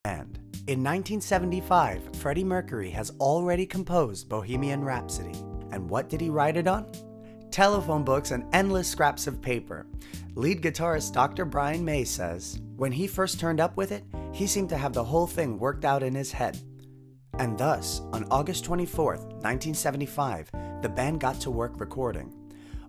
band. In 1975, Freddie Mercury has already composed Bohemian Rhapsody. And what did he write it on? Telephone books and endless scraps of paper. Lead guitarist Dr. Brian May says, when he first turned up with it, he seemed to have the whole thing worked out in his head. And thus, on August 24th, 1975, the band got to work recording.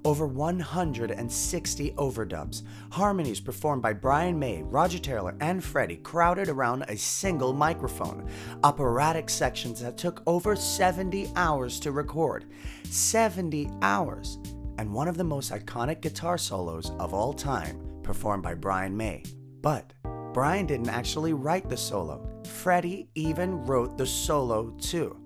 Over 160 overdubs, harmonies performed by Brian May, Roger Taylor, and Freddie crowded around a single microphone, operatic sections that took over 70 hours to record. 70 hours! And one of the most iconic guitar solos of all time, performed by Brian May. But Brian didn't actually write the solo. Freddie even wrote the solo too.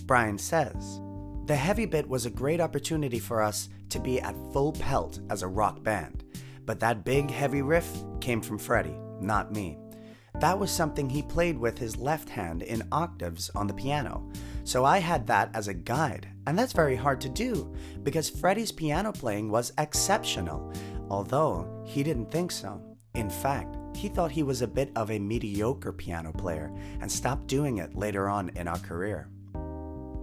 Brian says, "The heavy bit was a great opportunity for us to be at full pelt as a rock band, but that big heavy riff came from Freddie, not me. That was something he played with his left hand in octaves on the piano, so I had that as a guide, and that's very hard to do because Freddie's piano playing was exceptional, although he didn't think so. In fact, he thought he was a bit of a mediocre piano player and stopped doing it later on in our career."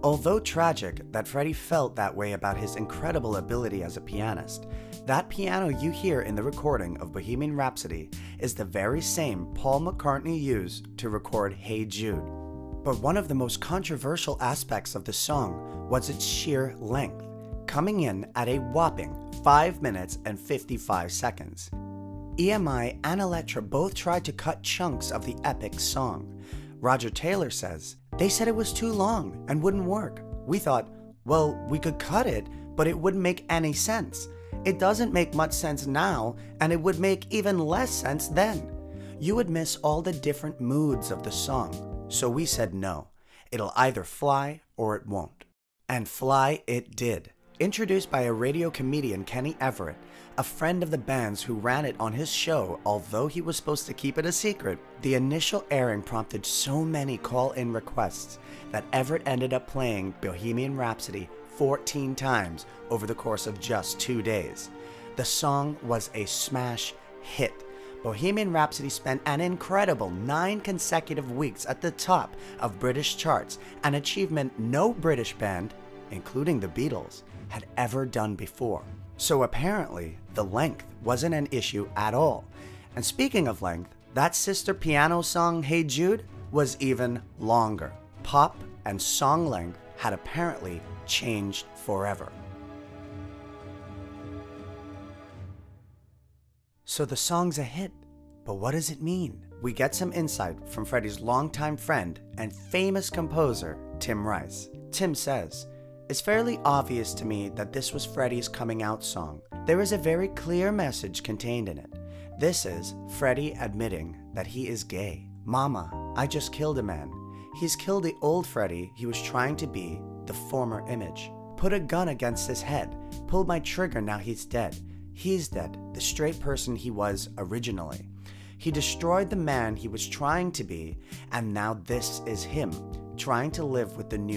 Although tragic that Freddie felt that way about his incredible ability as a pianist, that piano you hear in the recording of Bohemian Rhapsody is the very same Paul McCartney used to record Hey Jude. But one of the most controversial aspects of the song was its sheer length, coming in at a whopping 5 minutes and 55 seconds. EMI and Elektra both tried to cut chunks of the epic song. Roger Taylor says, "They said it was too long and wouldn't work. We thought, well, we could cut it, but it wouldn't make any sense. It doesn't make much sense now, and it would make even less sense then. You would miss all the different moods of the song. So we said no. It'll either fly or it won't." And fly it did. Introduced by a radio comedian, Kenny Everett, a friend of the band's who ran it on his show, although he was supposed to keep it a secret, the initial airing prompted so many call-in requests that Everett ended up playing Bohemian Rhapsody 14 times over the course of just 2 days. The song was a smash hit. Bohemian Rhapsody spent an incredible 9 consecutive weeks at the top of British charts, an achievement no British band, including the Beatles, had ever done before. So apparently, the length wasn't an issue at all. And speaking of length, that sister piano song Hey Jude was even longer. Pop and song length had apparently changed forever. So the song's a hit, but what does it mean? We get some insight from Freddie's longtime friend and famous composer, Tim Rice. Tim says, "It's fairly obvious to me that this was Freddie's coming out song. There is a very clear message contained in it. This is Freddie admitting that he is gay. Mama, I just killed a man. He's killed the old Freddie he was trying to be, the former image. Put a gun against his head. Pulled my trigger, now he's dead. He's dead, the straight person he was originally. He destroyed the man he was trying to be, and now this is him, trying to live with the new